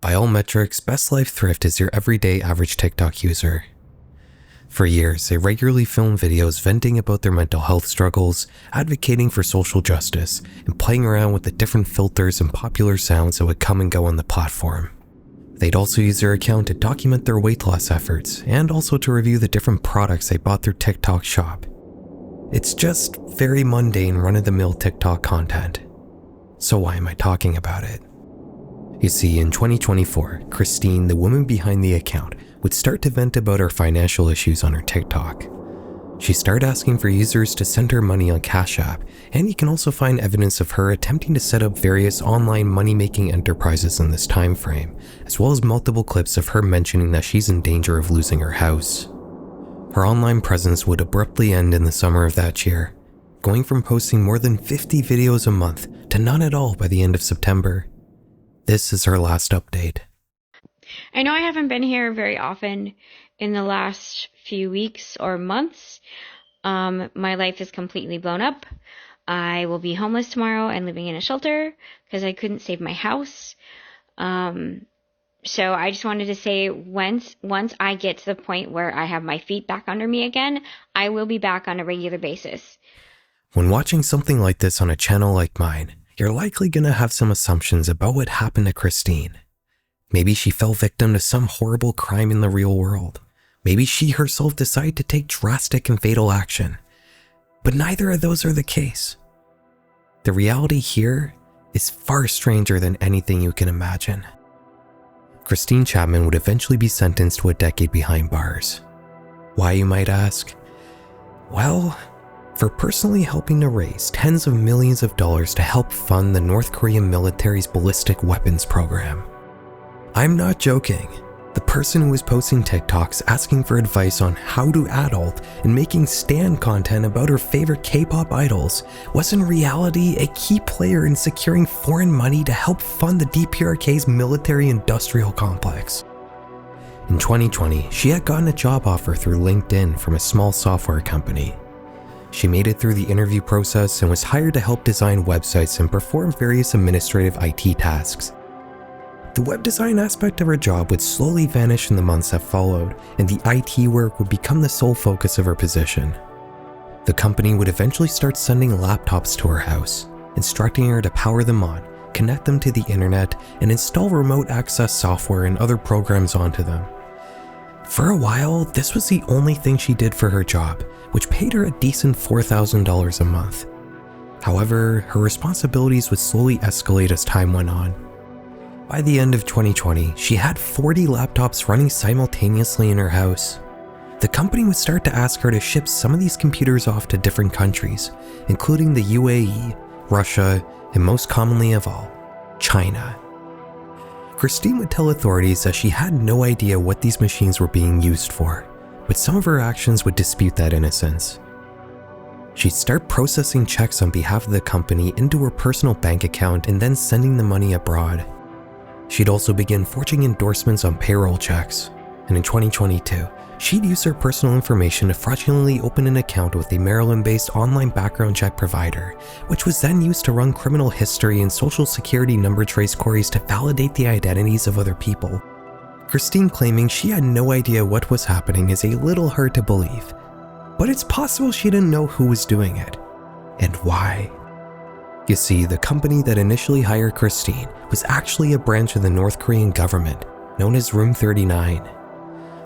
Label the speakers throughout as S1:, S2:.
S1: By all metrics, Best Life Thrift is your everyday average TikTok user. For years, they regularly film videos venting about their mental health struggles, advocating for social justice, and playing around with the different filters and popular sounds that would come and go on the platform. They'd also use their account to document their weight loss efforts, and also to review the different products they bought through TikTok shop. It's just very mundane, run-of-the-mill TikTok content. So why am I talking about it? You see, in 2024, Christine, the woman behind the account, would start to vent about her financial issues on her TikTok. She started asking for users to send her money on Cash App, and you can also find evidence of her attempting to set up various online money-making enterprises in this time frame, as well as multiple clips of her mentioning that she's in danger of losing her house. Her online presence would abruptly end in the summer of that year, going from posting more than 50 videos a month to none at all by the end of September. This is her last update.
S2: I know I haven't been here very often in the last few weeks or months. My life is completely blown up. I will be homeless tomorrow and living in a shelter because I couldn't save my house. So I just wanted to say once I get to the point where I have my feet back under me again, I will be back on a regular basis.
S1: When watching something like this on a channel like mine, you're likely going to have some assumptions about what happened to Christine. Maybe she fell victim to some horrible crime in the real world. Maybe she herself decided to take drastic and fatal action. But neither of those are the case. The reality here is far stranger than anything you can imagine. Christine Chapman would eventually be sentenced to a decade behind bars. Why, you might ask? Well, for personally helping to raise tens of millions of dollars to help fund the North Korean military's ballistic weapons program. I'm not joking. The person who was posting TikToks asking for advice on how to adult and making stan content about her favorite K-pop idols was in reality a key player in securing foreign money to help fund the DPRK's military-industrial complex. In 2020, she had gotten a job offer through LinkedIn from a small software company. She made it through the interview process and was hired to help design websites and perform various administrative IT tasks. The web design aspect of her job would slowly vanish in the months that followed, and the IT work would become the sole focus of her position. The company would eventually start sending laptops to her house, instructing her to power them on, connect them to the internet, and install remote access software and other programs onto them. For a while, this was the only thing she did for her job, which paid her a decent $4,000 a month. However, her responsibilities would slowly escalate as time went on. By the end of 2020, she had 40 laptops running simultaneously in her house. The company would start to ask her to ship some of these computers off to different countries, including the UAE, Russia, and most commonly of all, China. Christine would tell authorities that she had no idea what these machines were being used for, but some of her actions would dispute that innocence. She'd start processing checks on behalf of the company into her personal bank account and then sending the money abroad. She'd also begin forging endorsements on payroll checks, and in 2022, she'd use her personal information to fraudulently open an account with a Maryland-based online background check provider, which was then used to run criminal history and social security number trace queries to validate the identities of other people. Christine claiming she had no idea what was happening is a little hard to believe, but it's possible she didn't know who was doing it, and why. You see, the company that initially hired Christine was actually a branch of the North Korean government, known as Room 39.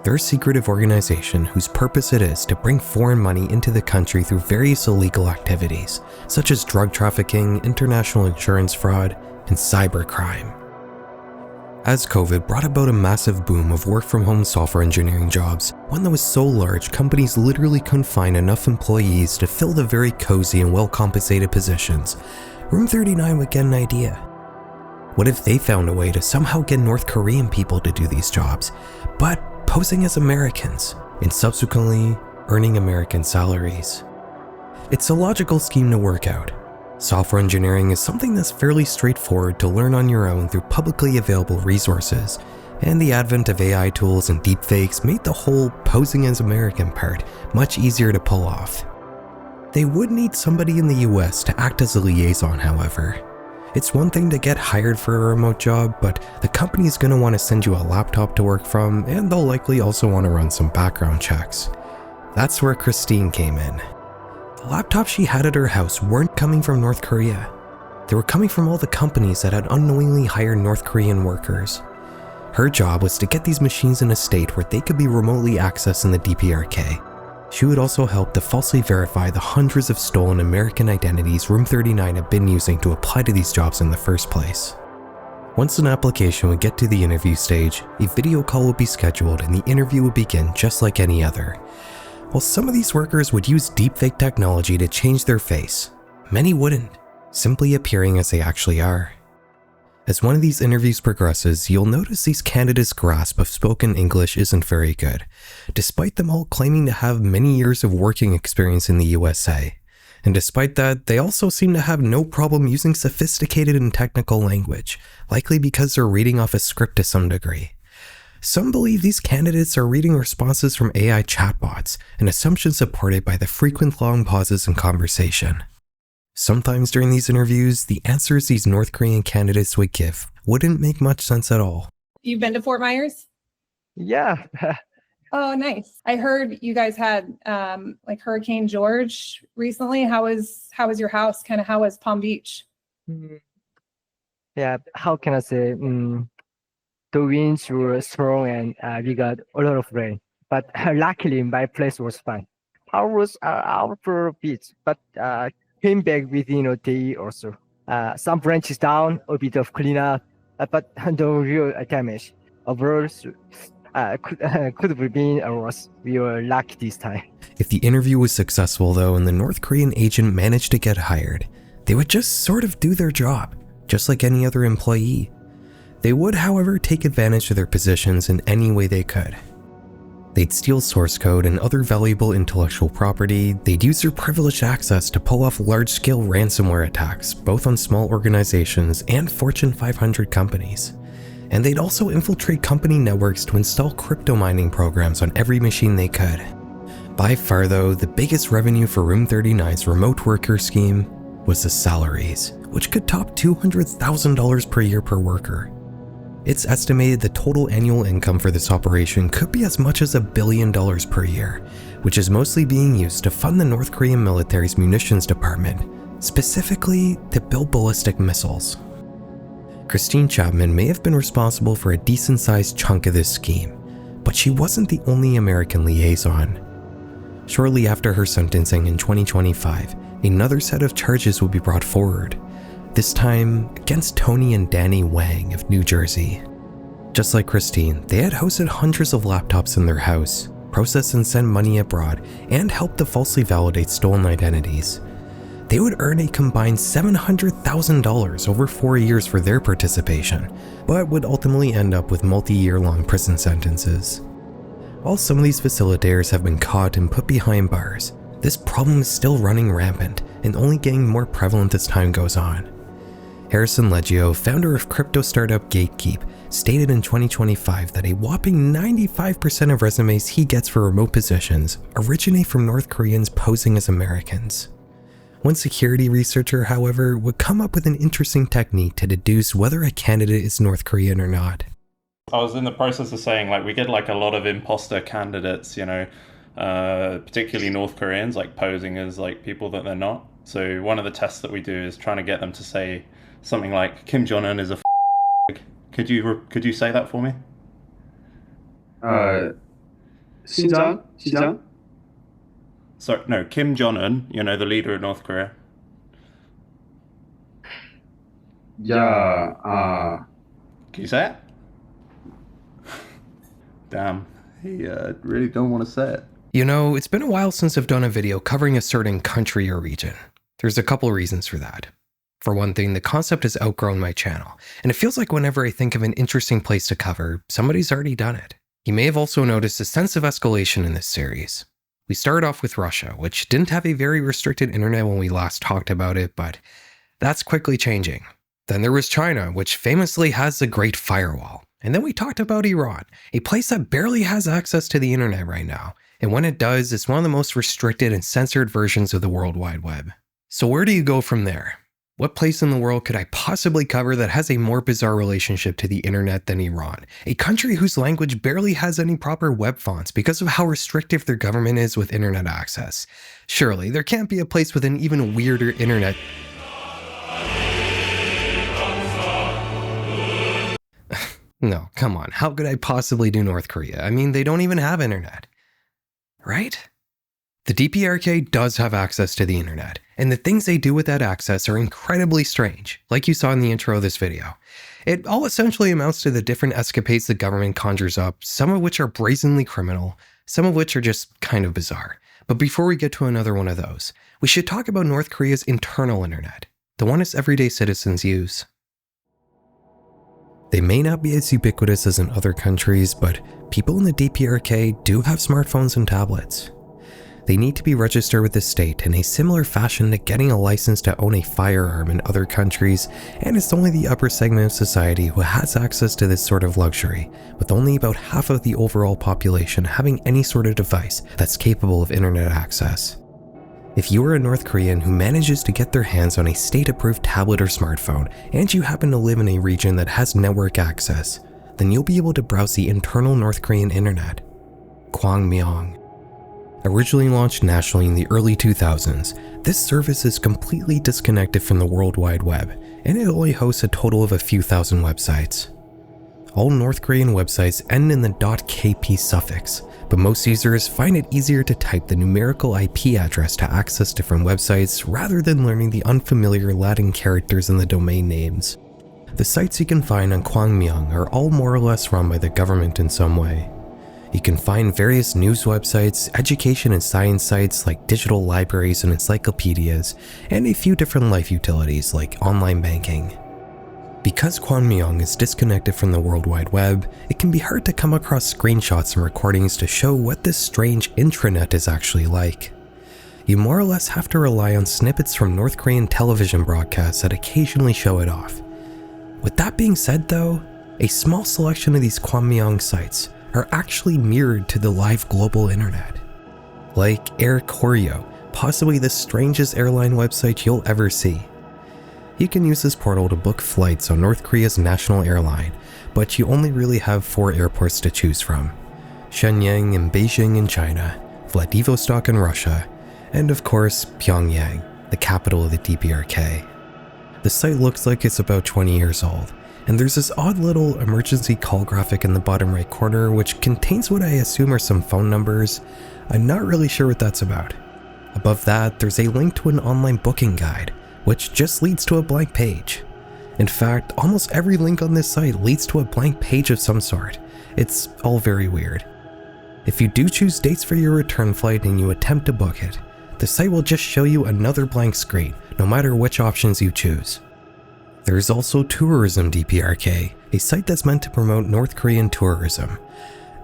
S1: They're a secretive organization whose purpose it is to bring foreign money into the country through various illegal activities, such as drug trafficking, international insurance fraud, and cybercrime. As COVID brought about a massive boom of work-from-home software engineering jobs, one that was so large companies literally couldn't find enough employees to fill the very cozy and well-compensated positions, Room 39 would get an idea. What if they found a way to somehow get North Korean people to do these jobs, but posing as Americans, and subsequently earning American salaries? It's a logical scheme to work out. Software engineering is something that's fairly straightforward to learn on your own through publicly available resources, and the advent of AI tools and deepfakes made the whole posing as American part much easier to pull off. They would need somebody in the US to act as a liaison, however. It's one thing to get hired for a remote job, but the company's gonna want to send you a laptop to work from, and they'll likely also want to run some background checks. That's where Christine came in. The laptops she had at her house weren't coming from North Korea. They were coming from all the companies that had unknowingly hired North Korean workers. Her job was to get these machines in a state where they could be remotely accessed in the DPRK. She would also help to falsely verify the hundreds of stolen American identities Room 39 had been using to apply to these jobs in the first place. Once an application would get to the interview stage, a video call would be scheduled and the interview would begin just like any other. While some of these workers would use deepfake technology to change their face, many wouldn't, simply appearing as they actually are. As one of these interviews progresses, you'll notice these candidates' grasp of spoken English isn't very good, despite them all claiming to have many years of working experience in the USA. And despite that, they also seem to have no problem using sophisticated and technical language, likely because they're reading off a script to some degree. Some believe these candidates are reading responses from AI chatbots, an assumption supported by the frequent long pauses in conversation. Sometimes during these interviews, the answers these North Korean candidates would give wouldn't make much sense at all.
S3: You've been to Fort Myers?
S4: Yeah.
S3: Oh, nice. I heard you guys had like Hurricane George recently. How was your house? Kind of how was Palm Beach?
S4: Yeah, how can I say? The winds were strong and we got a lot of rain. But luckily, my place was fine. Power was out for a bit, but came back within a day or so. Some branches down, a bit of cleanup, but no real damage. Overall, could have been worse. We were lucky this time.
S1: If the interview was successful though and the North Korean agent managed to get hired, they would just sort of do their job, just like any other employee. They would, however, take advantage of their positions in any way they could. They'd steal source code and other valuable intellectual property. They'd use their privileged access to pull off large-scale ransomware attacks, both on small organizations and Fortune 500 companies. And they'd also infiltrate company networks to install crypto mining programs on every machine they could. By far though, the biggest revenue for Room 39's remote worker scheme was the salaries, which could top $200,000 per year per worker. It's estimated the total annual income for this operation could be as much as $1 billion per year, which is mostly being used to fund the North Korean military's munitions department, specifically to build ballistic missiles. Christine Chapman may have been responsible for a decent-sized chunk of this scheme, but she wasn't the only American liaison. Shortly after her sentencing in 2025, another set of charges would be brought forward, this time against Tony and Danny Wang of New Jersey. Just like Christine, they had hosted hundreds of laptops in their house, processed and sent money abroad, and helped to falsely validate stolen identities. They would earn a combined $700,000 over 4 years for their participation, but would ultimately end up with multi-year-long prison sentences. While some of these facilitators have been caught and put behind bars, this problem is still running rampant and only getting more prevalent as time goes on. Harrison Leggio, founder of crypto startup Gatekeep, stated in 2025 that a whopping 95% of resumes he gets for remote positions originate from North Koreans posing as Americans. One security researcher, however, would come up with an interesting technique to deduce whether a candidate is North Korean or not.
S5: I was in the process of saying, like, we get like a lot of imposter candidates, particularly North Koreans, like posing as like people that they're not. So one of the tests that we do is trying to get them to say something like Kim Jong-un is a Could you say that for me?
S6: 시장?
S5: Sorry, no, Kim Jong-un, the leader of North Korea.
S6: Yeah,
S5: Can you say it? Damn, he really don't want to say it.
S1: It's been a while since I've done a video covering a certain country or region. There's a couple reasons for that. For one thing, the concept has outgrown my channel, and it feels like whenever I think of an interesting place to cover, somebody's already done it. You may have also noticed a sense of escalation in this series. We started off with Russia, which didn't have a very restricted internet when we last talked about it, but that's quickly changing. Then there was China, which famously has the Great Firewall. And then we talked about Iran, a place that barely has access to the internet right now. And when it does, it's one of the most restricted and censored versions of the World Wide Web. So where do you go from there? What place in the world could I possibly cover that has a more bizarre relationship to the internet than Iran, a country whose language barely has any proper web fonts because of how restrictive their government is with internet access? Surely, there can't be a place with an even weirder internet. No, come on, how could I possibly do North Korea? I mean, they don't even have internet. Right? The DPRK does have access to the internet, and the things they do with that access are incredibly strange, like you saw in the intro of this video. It all essentially amounts to the different escapades the government conjures up, some of which are brazenly criminal, some of which are just kind of bizarre. But before we get to another one of those, we should talk about North Korea's internal internet, the one its everyday citizens use. They may not be as ubiquitous as in other countries, but people in the DPRK do have smartphones and tablets. They need to be registered with the state in a similar fashion to getting a license to own a firearm in other countries, and it's only the upper segment of society who has access to this sort of luxury, with only about half of the overall population having any sort of device that's capable of internet access. If you are a North Korean who manages to get their hands on a state-approved tablet or smartphone, and you happen to live in a region that has network access, then you'll be able to browse the internal North Korean internet. Kwangmyong. Originally launched nationally in the early 2000s, this service is completely disconnected from the World Wide Web, and it only hosts a total of a few thousand websites. All North Korean websites end in the .kp suffix, but most users find it easier to type the numerical IP address to access different websites rather than learning the unfamiliar Latin characters in the domain names. The sites you can find on Kwangmyong are all more or less run by the government in some way. You can find various news websites, education and science sites like digital libraries and encyclopedias, and a few different life utilities like online banking. Because Kwangmyong is disconnected from the World Wide Web, it can be hard to come across screenshots and recordings to show what this strange intranet is actually like. You more or less have to rely on snippets from North Korean television broadcasts that occasionally show it off. With that being said though, a small selection of these Kwangmyong sites are actually mirrored to the live global internet. Like Air Koryo, possibly the strangest airline website you'll ever see. You can use this portal to book flights on North Korea's national airline, but you only really have 4 airports to choose from: Shenyang and Beijing in China, Vladivostok in Russia, and of course Pyongyang, the capital of the DPRK. The site looks like it's about 20 years old, and there's this odd little emergency call graphic in the bottom right corner which contains what I assume are some phone numbers. I'm not really sure what that's about. Above that, there's a link to an online booking guide, which just leads to a blank page. In fact, almost every link on this site leads to a blank page of some sort. It's all very weird. If you do choose dates for your return flight and you attempt to book it, the site will just show you another blank screen, no matter which options you choose. There's also Tourism DPRK, a site that's meant to promote North Korean tourism.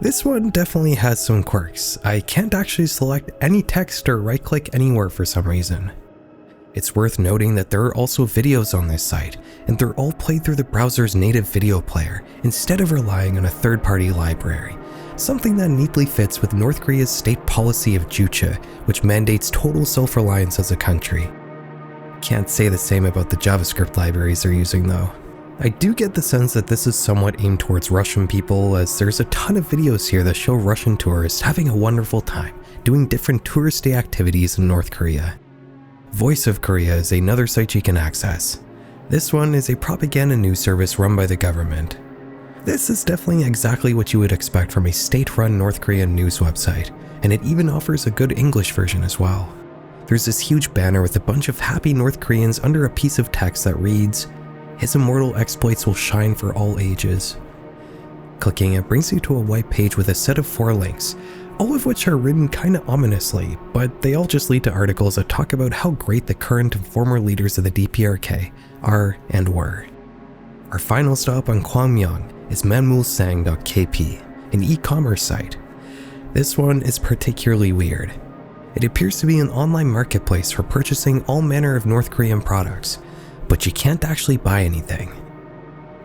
S1: This one definitely has some quirks. I can't actually select any text or right-click anywhere for some reason. It's worth noting that there are also videos on this site, and they're all played through the browser's native video player instead of relying on a third-party library, something that neatly fits with North Korea's state policy of juche, which mandates total self-reliance as a country. Can't say the same about the JavaScript libraries they're using though. I do get the sense that this is somewhat aimed towards Russian people, as there's a ton of videos here that show Russian tourists having a wonderful time doing different touristy activities in North Korea. Voice of Korea is another site you can access. This one is a propaganda news service run by the government. This is definitely exactly what you would expect from a state-run North Korean news website, and it even offers a good English version as well. There's this huge banner with a bunch of happy North Koreans under a piece of text that reads, "His immortal exploits will shine for all ages." Clicking it brings you to a white page with a set of 4 links, all of which are written kinda ominously, but they all just lead to articles that talk about how great the current and former leaders of the DPRK are and were. Our final stop on Kwangmyong is manmulsang.kp, an e-commerce site. This one is particularly weird. It appears to be an online marketplace for purchasing all manner of North Korean products, but you can't actually buy anything.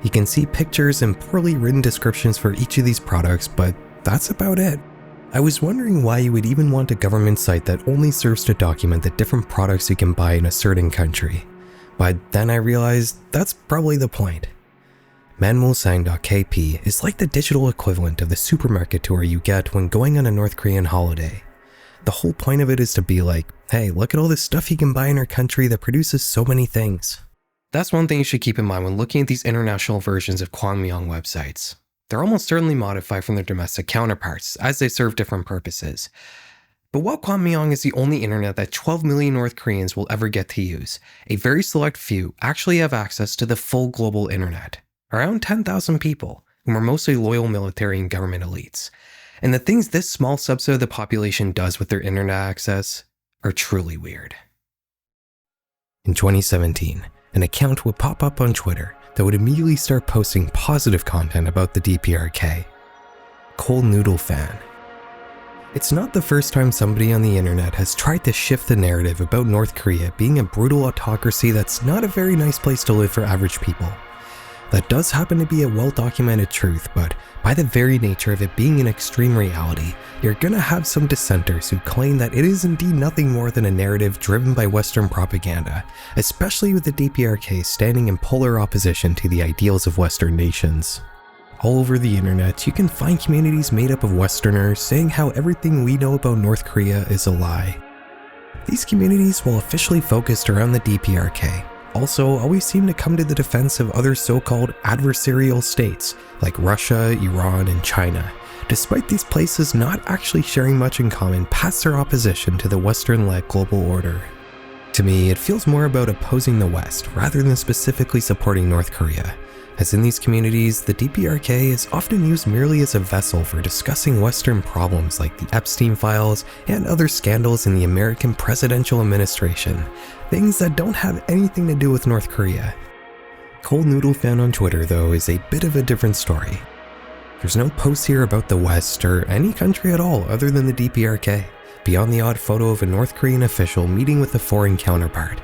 S1: You can see pictures and poorly written descriptions for each of these products, but that's about it. I was wondering why you would even want a government site that only serves to document the different products you can buy in a certain country. But then I realized that's probably the point. manmulsang.kp is like the digital equivalent of the supermarket tour you get when going on a North Korean holiday. The whole point of it is to be like, hey, look at all this stuff you can buy in our country that produces so many things. That's one thing you should keep in mind when looking at these international versions of Kwangmyong websites. They're almost certainly modified from their domestic counterparts, as they serve different purposes. But while Kwangmyong is the only internet that 12 million North Koreans will ever get to use, a very select few actually have access to the full global internet. Around 10,000 people, whom are mostly loyal military and government elites. And the things this small subset of the population does with their internet access are truly weird. In 2017, an account would pop up on Twitter that would immediately start posting positive content about the DPRK. Cold Noodle Fan. It's not the first time somebody on the internet has tried to shift the narrative about North Korea being a brutal autocracy that's not a very nice place to live for average people. That does happen to be a well-documented truth, but by the very nature of it being an extreme reality, you're gonna have some dissenters who claim that it is indeed nothing more than a narrative driven by Western propaganda, especially with the DPRK standing in polar opposition to the ideals of Western nations. All over the internet, you can find communities made up of Westerners saying how everything we know about North Korea is a lie. These communities, while officially focused around the DPRK, also always seem to come to the defense of other so-called adversarial states like Russia, Iran, and China, despite these places not actually sharing much in common past their opposition to the Western-led global order. To me, it feels more about opposing the West rather than specifically supporting North Korea, as in these communities, the DPRK is often used merely as a vessel for discussing Western problems like the Epstein files and other scandals in the American presidential administration, things that don't have anything to do with North Korea. Cold Noodle Fan on Twitter, though, is a bit of a different story. There's no posts here about the West or any country at all other than the DPRK, beyond the odd photo of a North Korean official meeting with a foreign counterpart.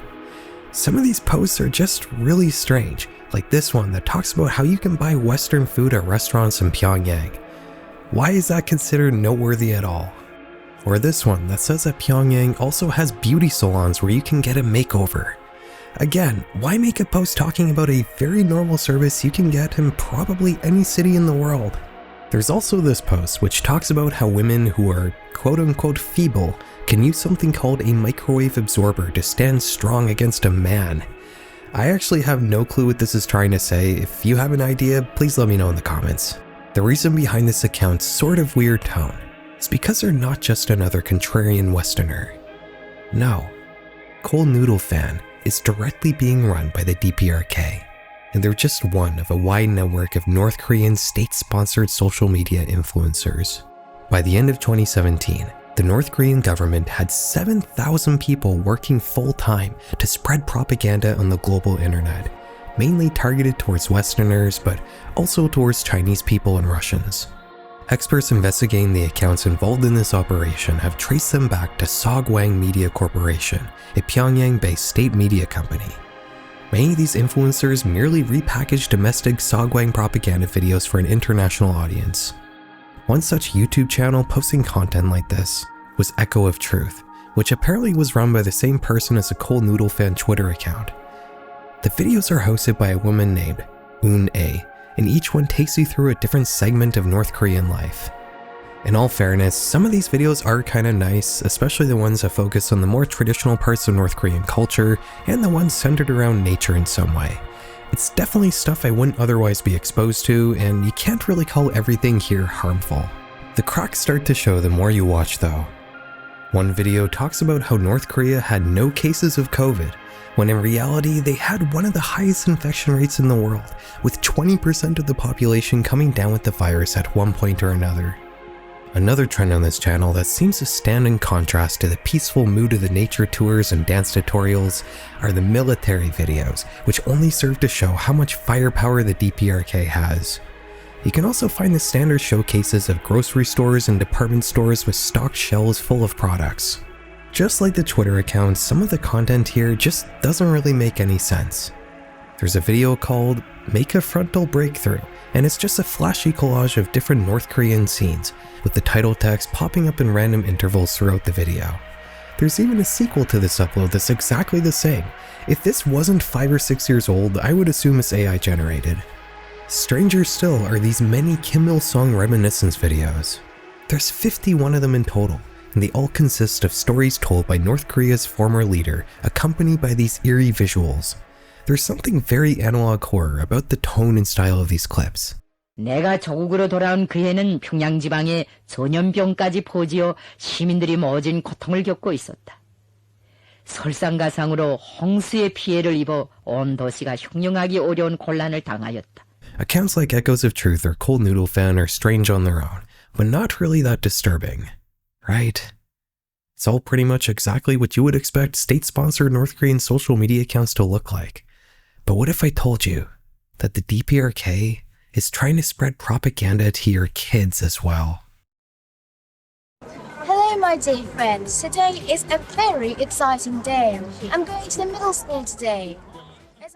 S1: Some of these posts are just really strange, like this one that talks about how you can buy Western food at restaurants in Pyongyang. Why is that considered noteworthy at all? Or this one that says that Pyongyang also has beauty salons where you can get a makeover. Again, why make a post talking about a very normal service you can get in probably any city in the world? There's also this post which talks about how women who are quote-unquote feeble can use something called a microwave absorber to stand strong against a man. I actually have no clue what this is trying to say. If you have an idea, please let me know in the comments. The reason behind this account's sort of weird tone is because they're not just another contrarian Westerner. No, Cold Noodle Fan is directly being run by the DPRK, and they're just one of a wide network of North Korean state-sponsored social media influencers. By the end of 2017, the North Korean government had 7,000 people working full-time to spread propaganda on the global internet, mainly targeted towards Westerners, but also towards Chinese people and Russians. Experts investigating the accounts involved in this operation have traced them back to Sogwang Media Corporation, a Pyongyang-based state media company. Many of these influencers merely repackaged domestic Sogwang propaganda videos for an international audience. One such YouTube channel posting content like this was Echo of Truth, which apparently was run by the same person as the Cold Noodle Fan Twitter account. The videos are hosted by a woman named Un-A, and each one takes you through a different segment of North Korean life. In all fairness, some of these videos are kinda nice, especially the ones that focus on the more traditional parts of North Korean culture, and the ones centered around nature in some way. It's definitely stuff I wouldn't otherwise be exposed to, and you can't really call everything here harmful. The cracks start to show the more you watch though. One video talks about how North Korea had no cases of COVID, when in reality they had one of the highest infection rates in the world, with 20% of the population coming down with the virus at one point or another. Another trend on this channel that seems to stand in contrast to the peaceful mood of the nature tours and dance tutorials are the military videos, which only serve to show how much firepower the DPRK has. You can also find the standard showcases of grocery stores and department stores with stocked shelves full of products. Just like the Twitter accounts, some of the content here just doesn't really make any sense. There's a video called Make a Frontal Breakthrough, and it's just a flashy collage of different North Korean scenes, with the title text popping up in random intervals throughout the video. There's even a sequel to this upload that's exactly the same. If this wasn't 5 or 6 years old, I would assume it's AI generated. Stranger still are these many Kim Il-sung reminiscence videos. There's 51 of them in total, and they all consist of stories told by North Korea's former leader, accompanied by these eerie visuals. There's something very analog horror about the tone and style of these clips.
S6: 내가 조국으로 돌아온 그해는 평양 지방에 전염병까지 퍼지어 시민들이 모진 고통을 겪고 있었다. 설상가상으로 홍수의 피해를 입어 온 도시가 형용하기 어려운 곤란을 당하였다.
S1: Accounts like Echoes of Truth or Cold Noodle Fan are strange on their own, but not really that disturbing, right? It's all pretty much exactly what you would expect state-sponsored North Korean social media accounts to look like. But what if I told you that the DPRK is trying to spread propaganda to your kids as well?
S7: Hello, my dear friends. Today is a very exciting day. I'm going to the middle school today.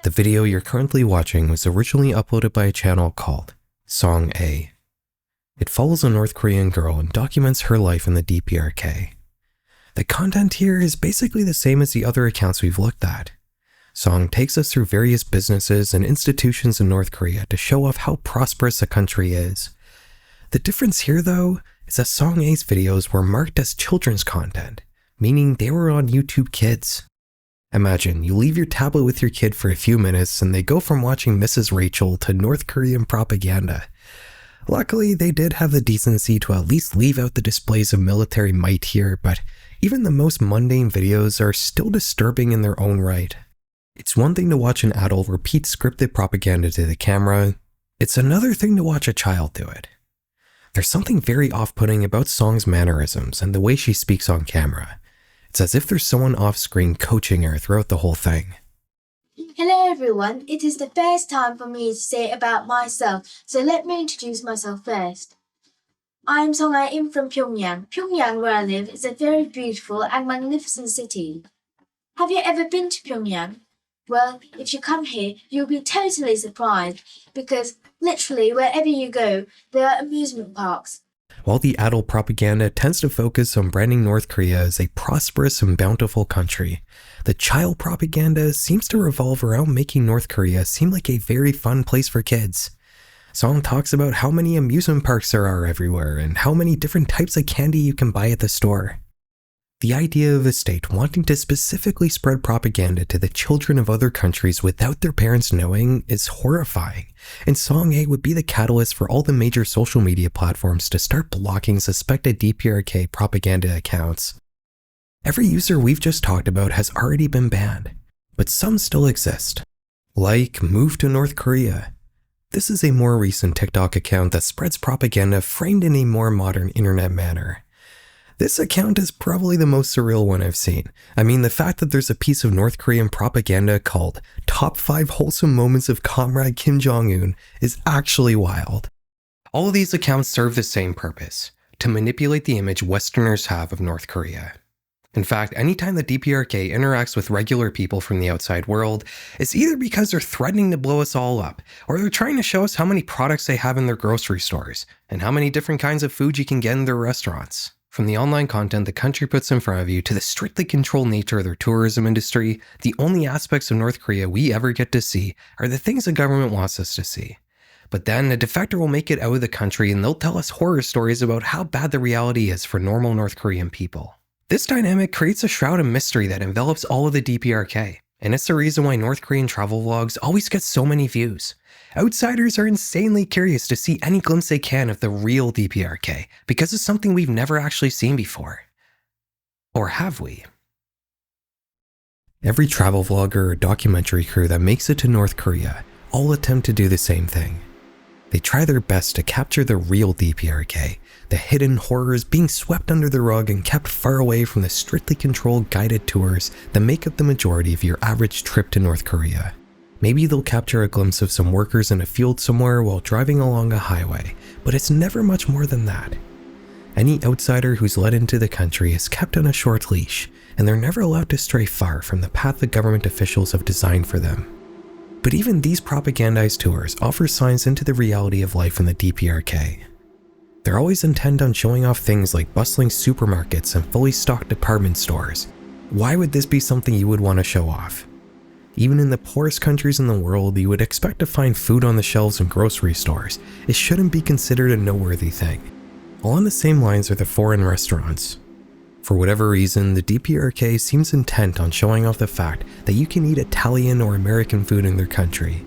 S1: The video you're currently watching was originally uploaded by a channel called Song A. It follows a North Korean girl and documents her life in the DPRK. The content here is basically the same as the other accounts we've looked at. Song takes us through various businesses and institutions in North Korea to show off how prosperous the country is. The difference here, though, is that Song A's videos were marked as children's content, meaning they were on YouTube Kids. Imagine you leave your tablet with your kid for a few minutes and they go from watching Mrs. Rachel to North Korean propaganda. Luckily, they did have the decency to at least leave out the displays of military might here, but even the most mundane videos are still disturbing in their own right. It's one thing to watch an adult repeat scripted propaganda to the camera. It's another thing to watch a child do it. There's something very off-putting about Song's mannerisms and the way she speaks on camera. It's as if there's someone off-screen coaching her throughout the whole thing.
S7: Hello, everyone. It is the first time for me to say about myself, so let me introduce myself first. I am Song A-in from Pyongyang. Pyongyang, where I live, is a very beautiful and magnificent city. Have you ever been to Pyongyang? Well, if you come here, you'll be totally surprised because literally wherever you go, there are amusement parks.
S1: While the adult propaganda tends to focus on branding North Korea as a prosperous and bountiful country, the child propaganda seems to revolve around making North Korea seem like a very fun place for kids. Song talks about how many amusement parks there are everywhere and how many different types of candy you can buy at the store. The idea of a state wanting to specifically spread propaganda to the children of other countries without their parents knowing is horrifying, and Song A would be the catalyst for all the major social media platforms to start blocking suspected DPRK propaganda accounts. Every user we've just talked about has already been banned, but some still exist. Like Move to North Korea. This is a more recent TikTok account that spreads propaganda framed in a more modern internet manner. This account is probably the most surreal one I've seen. I mean, the fact that there's a piece of North Korean propaganda called Top 5 Wholesome Moments of Comrade Kim Jong-un is actually wild. All of these accounts serve the same purpose, to manipulate the image Westerners have of North Korea. In fact, anytime the DPRK interacts with regular people from the outside world, it's either because they're threatening to blow us all up, or they're trying to show us how many products they have in their grocery stores, and how many different kinds of food you can get in their restaurants. From the online content the country puts in front of you to the strictly controlled nature of their tourism industry, the only aspects of North Korea we ever get to see are the things the government wants us to see. But then a defector will make it out of the country and they'll tell us horror stories about how bad the reality is for normal North Korean people. This dynamic creates a shroud of mystery that envelops all of the DPRK, and it's the reason why North Korean travel vlogs always get so many views. Outsiders are insanely curious to see any glimpse they can of the real DPRK, because it's something we've never actually seen before. Or have we? Every travel vlogger or documentary crew that makes it to North Korea all attempt to do the same thing. They try their best to capture the real DPRK, the hidden horrors being swept under the rug and kept far away from the strictly controlled guided tours that make up the majority of your average trip to North Korea. Maybe they'll capture a glimpse of some workers in a field somewhere while driving along a highway, but it's never much more than that. Any outsider who's let into the country is kept on a short leash, and they're never allowed to stray far from the path the government officials have designed for them. But even these propagandized tours offer signs into the reality of life in the DPRK. They're always intent on showing off things like bustling supermarkets and fully stocked department stores, Why would this be something you would want to show off? Even in the poorest countries in the world, you would expect to find food on the shelves in grocery stores. It shouldn't be considered a noteworthy thing. Along the same lines are the foreign restaurants. For whatever reason, the DPRK seems intent on showing off the fact that you can eat Italian or American food in their country.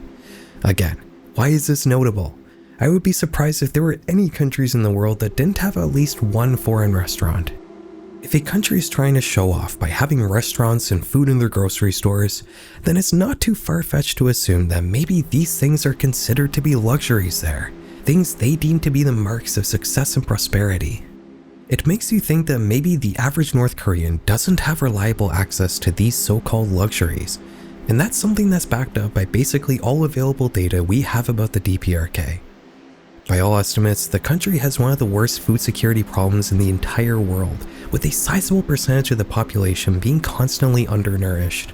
S1: Again, why is this notable? I would be surprised if there were any countries in the world that didn't have at least one foreign restaurant. If a country is trying to show off by having restaurants and food in their grocery stores, then it's not too far-fetched to assume that maybe these things are considered to be luxuries there, things they deem to be the marks of success and prosperity. It makes you think that maybe the average North Korean doesn't have reliable access to these so-called luxuries, and that's something that's backed up by basically all available data we have about the DPRK. By all estimates, the country has one of the worst food security problems in the entire world, with a sizable percentage of the population being constantly undernourished.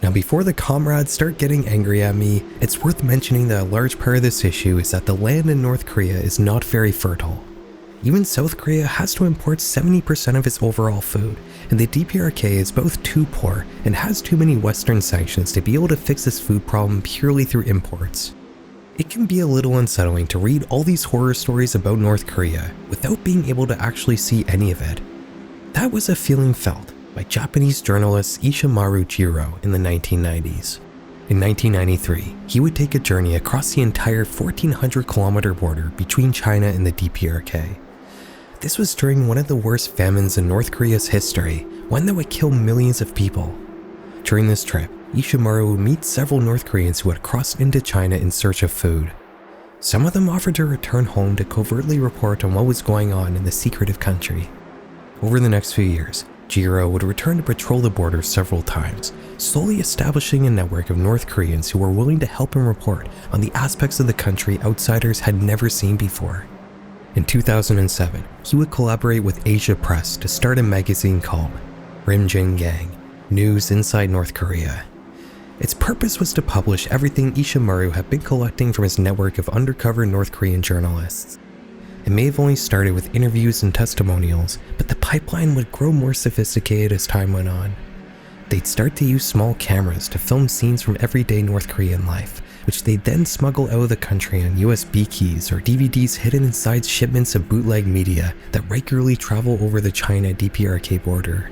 S1: Now, before the comrades start getting angry at me, it's worth mentioning that a large part of this issue is that the land in North Korea is not very fertile. Even South Korea has to import 70% of its overall food, and the DPRK is both too poor and has too many Western sanctions to be able to fix this food problem purely through imports. It can be a little unsettling to read all these horror stories about North Korea without being able to actually see any of it. That was a feeling felt by Japanese journalist Ishimaru Jiro in the 1990s. In 1993, he would take a journey across the entire 1,400-kilometer border between China and the DPRK. This was during one of the worst famines in North Korea's history, one that would kill millions of people. During this trip, Ishimaru would meet several North Koreans who had crossed into China in search of food. Some of them offered to return home to covertly report on what was going on in the secretive country. Over the next few years, Jiro would return to patrol the border several times, slowly establishing a network of North Koreans who were willing to help him report on the aspects of the country outsiders had never seen before. In 2007, he would collaborate with Asia Press to start a magazine called Rimjin Gang, News Inside North Korea. Its purpose was to publish everything Ishimaru had been collecting from his network of undercover North Korean journalists. It may have only started with interviews and testimonials, but the pipeline would grow more sophisticated as time went on. They'd start to use small cameras to film scenes from everyday North Korean life, which they'd then smuggle out of the country on USB keys or DVDs hidden inside shipments of bootleg media that regularly travel over the China DPRK border.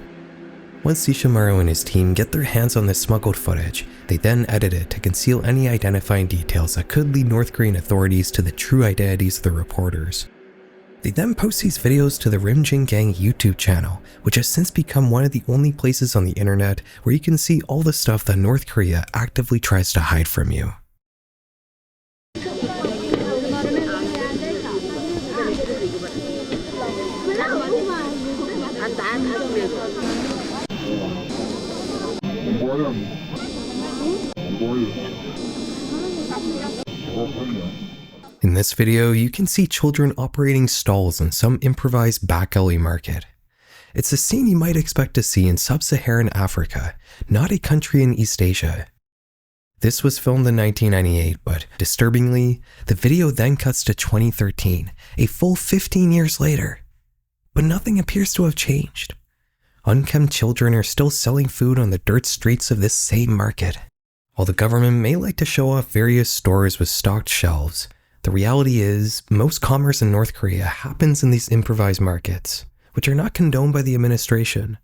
S1: Once Ishimaru and his team get their hands on this smuggled footage, they then edit it to conceal any identifying details that could lead North Korean authorities to the true identities of the reporters. They then post these videos to the Rimjin Gang YouTube channel, which has since become one of the only places on the internet where you can see all the stuff that North Korea actively tries to hide from you. In this video, you can see children operating stalls in some improvised back alley market. It's a scene you might expect to see in sub-Saharan Africa, not a country in East Asia. This was filmed in 1998, but disturbingly, the video then cuts to 2013, a full 15 years later. But nothing appears to have changed. Unkempt children are still selling food on the dirt streets of this same market. While the government may like to show off various stores with stocked shelves, the reality is, most commerce in North Korea happens in these improvised markets, which are not condoned by the administration.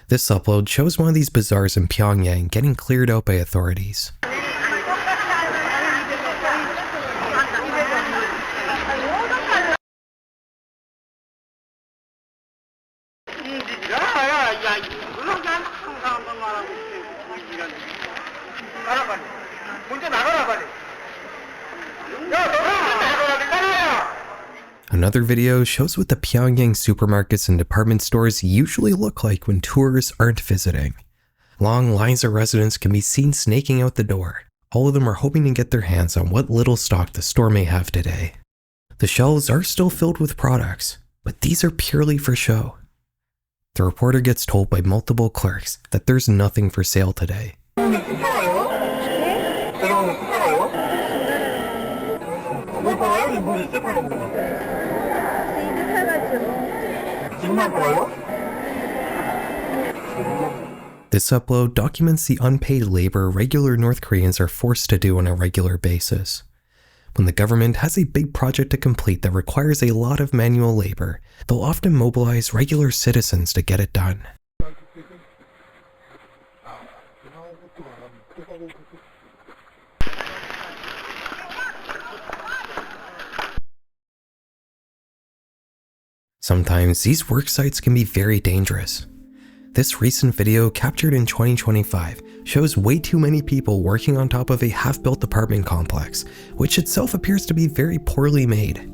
S1: This upload shows one of these bazaars in Pyongyang getting cleared out by authorities. Another video shows what the Pyongyang supermarkets and department stores usually look like when tourists aren't visiting. Long lines of residents can be seen snaking out the door. All of them are hoping to get their hands on what little stock the store may have today. The shelves are still filled with products, but these are purely for show. The reporter gets told by multiple clerks that there's nothing for sale today. This upload documents the unpaid labor regular North Koreans are forced to do on a regular basis. When the government has a big project to complete that requires a lot of manual labor, they'll often mobilize regular citizens to get it done. Sometimes these work sites can be very dangerous. This recent video captured in 2025 shows way too many people working on top of a half-built apartment complex, which itself appears to be very poorly made.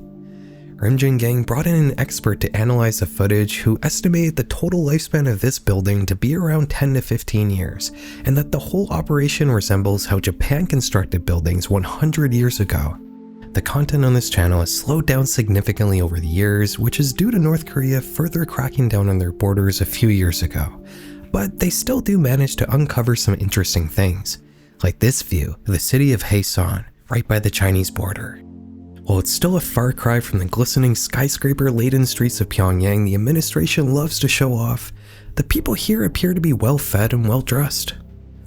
S1: Rimjin Gang brought in an expert to analyze the footage who estimated the total lifespan of this building to be around 10 to 15 years, and that the whole operation resembles how Japan constructed buildings 100 years ago. The content on this channel has slowed down significantly over the years, which is due to North Korea further cracking down on their borders a few years ago. But they still do manage to uncover some interesting things, like this view of the city of Haesan, right by the Chinese border. While it's still a far cry from the glistening skyscraper-laden streets of Pyongyang the administration loves to show off, the people here appear to be well-fed and well-dressed.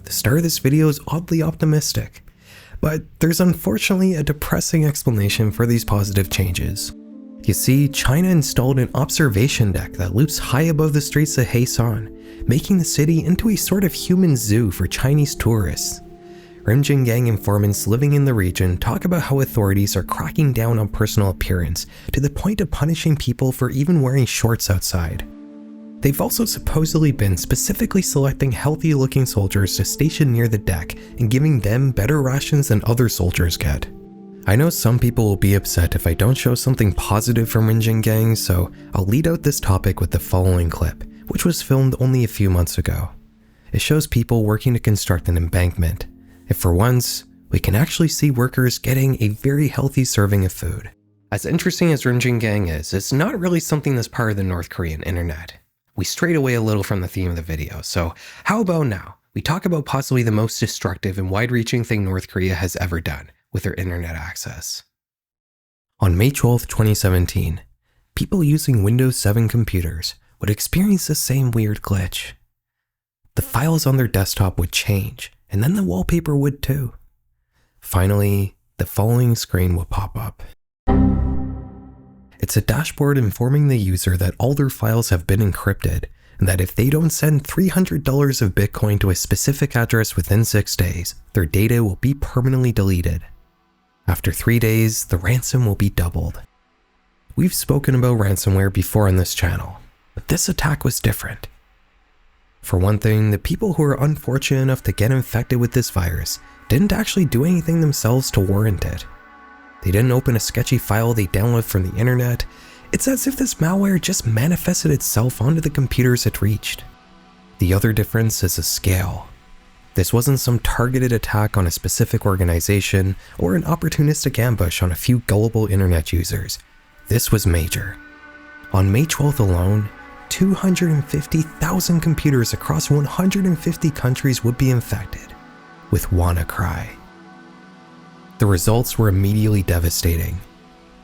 S1: The start of this video is oddly optimistic, but there's unfortunately a depressing explanation for these positive changes. You see, China installed an observation deck that loops high above the streets of Haesan, making the city into a sort of human zoo for Chinese tourists. Rimjin Gang informants living in the region talk about how authorities are cracking down on personal appearance to the point of punishing people for even wearing shorts outside. They've also supposedly been specifically selecting healthy-looking soldiers to station near the deck and giving them better rations than other soldiers get. I know some people will be upset if I don't show something positive from Rimjin Gang, so I'll lead out this topic with the following clip, which was filmed only a few months ago. It shows people working to construct an embankment, and for once, we can actually see workers getting a very healthy serving of food. As interesting as Rimjin Gang is, it's not really something that's part of the North Korean internet. We strayed away a little from the theme of the video, so how about now? We talk about possibly the most destructive and wide-reaching thing North Korea has ever done with their internet access. On May 12, 2017, people using Windows 7 computers would experience the same weird glitch. The files on their desktop would change, and then the wallpaper would too. Finally, the following screen would pop up. It's a dashboard informing the user that all their files have been encrypted, and that if they don't send $300 of Bitcoin to a specific address within 6 days, their data will be permanently deleted. After 3 days, the ransom will be doubled. We've spoken about ransomware before on this channel, but this attack was different. For one thing, the people who were unfortunate enough to get infected with this virus didn't actually do anything themselves to warrant it. They didn't open a sketchy file they downloaded from the internet. It's as if this malware just manifested itself onto the computers it reached. The other difference is the scale. This wasn't some targeted attack on a specific organization or an opportunistic ambush on a few gullible internet users. This was major. On May 12th alone, 250,000 computers across 150 countries would be infected with WannaCry. The results were immediately devastating.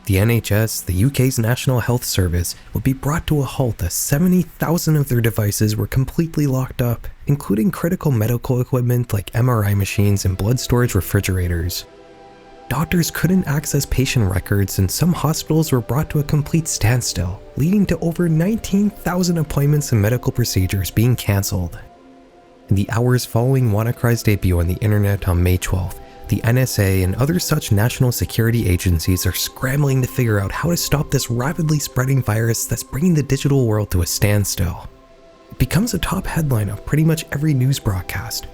S1: The NHS, the UK's National Health Service, would be brought to a halt as 70,000 of their devices were completely locked up, including critical medical equipment like MRI machines and blood storage refrigerators. Doctors couldn't access patient records, and some hospitals were brought to a complete standstill, leading to over 19,000 appointments and medical procedures being cancelled. In the hours following WannaCry's debut on the internet on May 12th, the NSA and other such national security agencies are scrambling to figure out how to stop this rapidly spreading virus that's bringing the digital world to a standstill. It becomes a top headline of pretty much every news broadcast,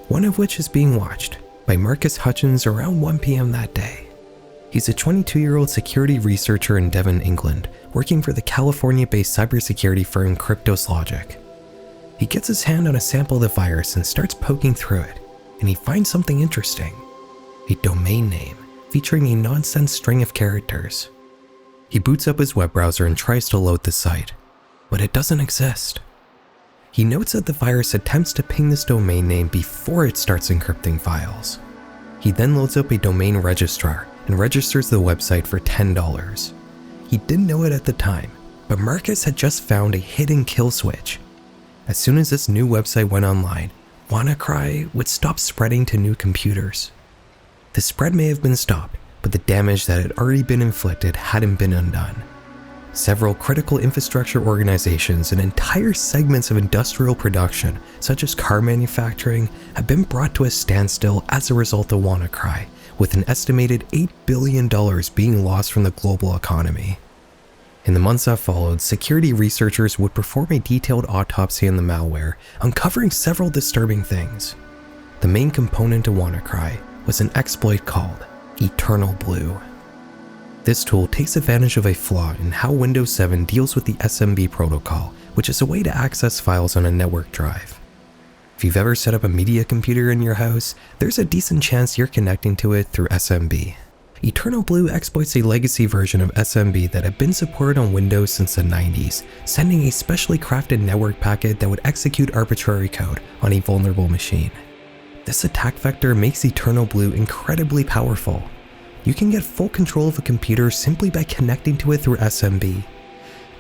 S1: one of which is being watched by Marcus Hutchins around 1 p.m. that day. He's a 22-year-old security researcher in Devon, England, working for the California-based cybersecurity firm Cryptos Logic. He gets his hand on a sample of the virus and starts poking through it, and he finds something interesting. A domain name featuring a nonsense string of characters. He boots up his web browser and tries to load the site, but it doesn't exist. He notes that the virus attempts to ping this domain name before it starts encrypting files. He then loads up a domain registrar and registers the website for $10. He didn't know it at the time, but Marcus had just found a hidden kill switch. As soon as this new website went online, WannaCry would stop spreading to new computers. The spread may have been stopped, but the damage that had already been inflicted hadn't been undone. Several critical infrastructure organizations and entire segments of industrial production, such as car manufacturing, have been brought to a standstill as a result of WannaCry, with an estimated $8 billion being lost from the global economy. In the months that followed, security researchers would perform a detailed autopsy on the malware, uncovering several disturbing things. The main component of WannaCry was an exploit called Eternal Blue. This tool takes advantage of a flaw in how Windows 7 deals with the SMB protocol, which is a way to access files on a network drive. If you've ever set up a media computer in your house, there's a decent chance you're connecting to it through SMB. Eternal Blue exploits a legacy version of SMB that had been supported on Windows since the 90s, sending a specially crafted network packet that would execute arbitrary code on a vulnerable machine. This attack vector makes Eternal Blue incredibly powerful. You can get full control of a computer simply by connecting to it through SMB.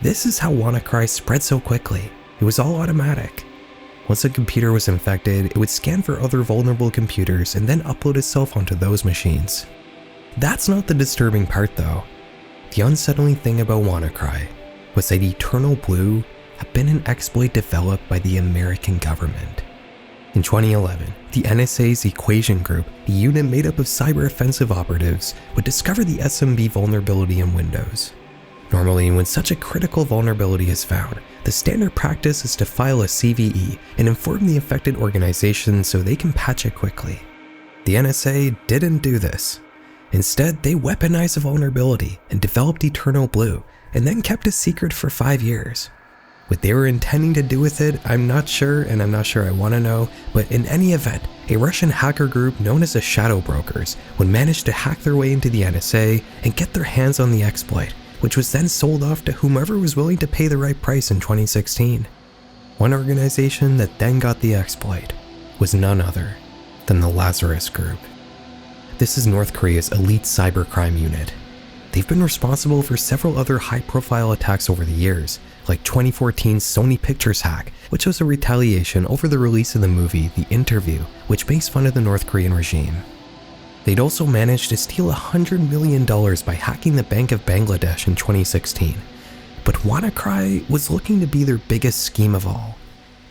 S1: This is how WannaCry spread so quickly. It was all automatic. Once a computer was infected, it would scan for other vulnerable computers and then upload itself onto those machines. That's not the disturbing part though. The unsettling thing about WannaCry was that Eternal Blue had been an exploit developed by the American government. In 2011, the NSA's Equation Group, a unit made up of cyber offensive operatives, would discover the SMB vulnerability in Windows. Normally, when such a critical vulnerability is found, the standard practice is to file a CVE and inform the affected organization so they can patch it quickly. The NSA didn't do this. Instead, they weaponized the vulnerability and developed Eternal Blue, and then kept it secret for 5 years. What they were intending to do with it, I'm not sure, and I'm not sure I want to know, but in any event, a Russian hacker group known as the Shadow Brokers would manage to hack their way into the NSA and get their hands on the exploit, which was then sold off to whomever was willing to pay the right price in 2016. One organization that then got the exploit was none other than the Lazarus Group. This is North Korea's elite cybercrime unit. They've been responsible for several other high-profile attacks over the years, like 2014's Sony Pictures hack, which was a retaliation over the release of the movie The Interview, which makes fun of the North Korean regime. They'd also managed to steal $100 million by hacking the Bank of Bangladesh in 2016. But WannaCry was looking to be their biggest scheme of all,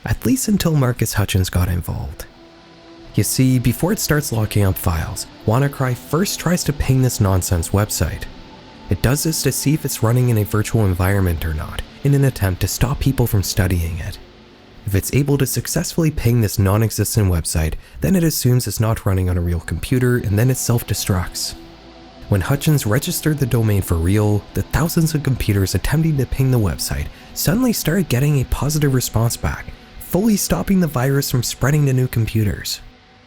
S1: at least until Marcus Hutchins got involved. You see, before it starts locking up files, WannaCry first tries to ping this nonsense website. It does this to see if it's running in a virtual environment or not, in an attempt to stop people from studying it. If it's able to successfully ping this non-existent website, then it assumes it's not running on a real computer and then it self-destructs. When Hutchins registered the domain for real, the thousands of computers attempting to ping the website suddenly started getting a positive response back, fully stopping the virus from spreading to new computers.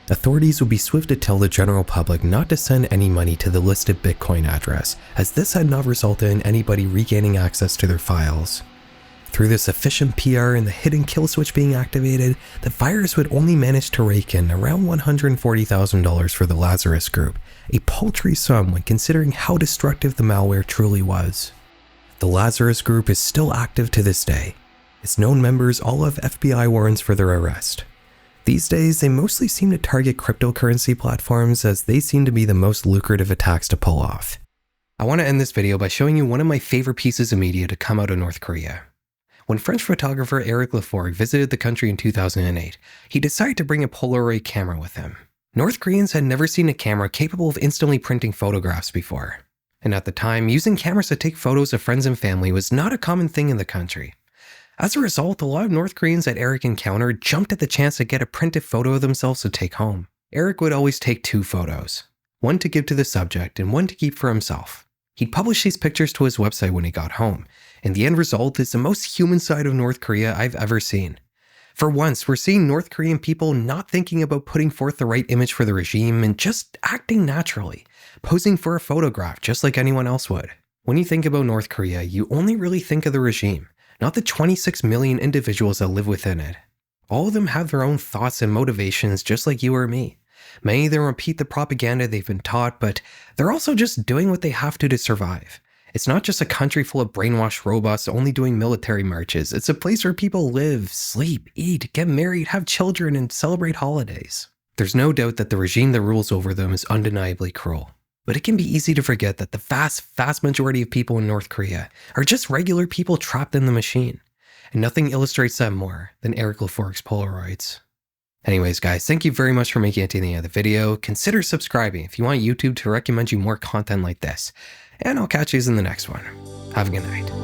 S1: Authorities would be swift to tell the general public not to send any money to the listed Bitcoin address, as this had not resulted in anybody regaining access to their files. Through this efficient PR and the hidden kill switch being activated, the virus would only manage to rake in around $140,000 for the Lazarus Group, a paltry sum when considering how destructive the malware truly was. The Lazarus Group is still active to this day. Its known members all have FBI warrants for their arrest. These days, they mostly seem to target cryptocurrency platforms as they seem to be the most lucrative attacks to pull off. I want to end this video by showing you one of my favorite pieces of media to come out of North Korea. When French photographer Eric Laforgue visited the country in 2008, he decided to bring a Polaroid camera with him. North Koreans had never seen a camera capable of instantly printing photographs before. And at the time, using cameras to take photos of friends and family was not a common thing in the country. As a result, a lot of North Koreans that Eric encountered jumped at the chance to get a printed photo of themselves to take home. Eric would always take 2 photos, one to give to the subject and one to keep for himself. He'd publish these pictures to his website when he got home, and the end result is the most human side of North Korea I've ever seen. For once, we're seeing North Korean people not thinking about putting forth the right image for the regime and just acting naturally, posing for a photograph just like anyone else would. When you think about North Korea, you only really think of the regime, not the 26 million individuals that live within it. All of them have their own thoughts and motivations just like you or me. Many of them repeat the propaganda they've been taught, but they're also just doing what they have to survive. It's not just a country full of brainwashed robots only doing military marches. It's a place where people live, sleep, eat, get married, have children, and celebrate holidays. There's no doubt that the regime that rules over them is undeniably cruel. But it can be easy to forget that the vast majority of people in North Korea are just regular people trapped in the machine. And nothing illustrates that more than Eric LaForgue's Polaroids. Anyways, guys, thank you very much for making it to the end of the video. Consider subscribing if you want YouTube to recommend you more content like this. And I'll catch you in the next one. Have a good night.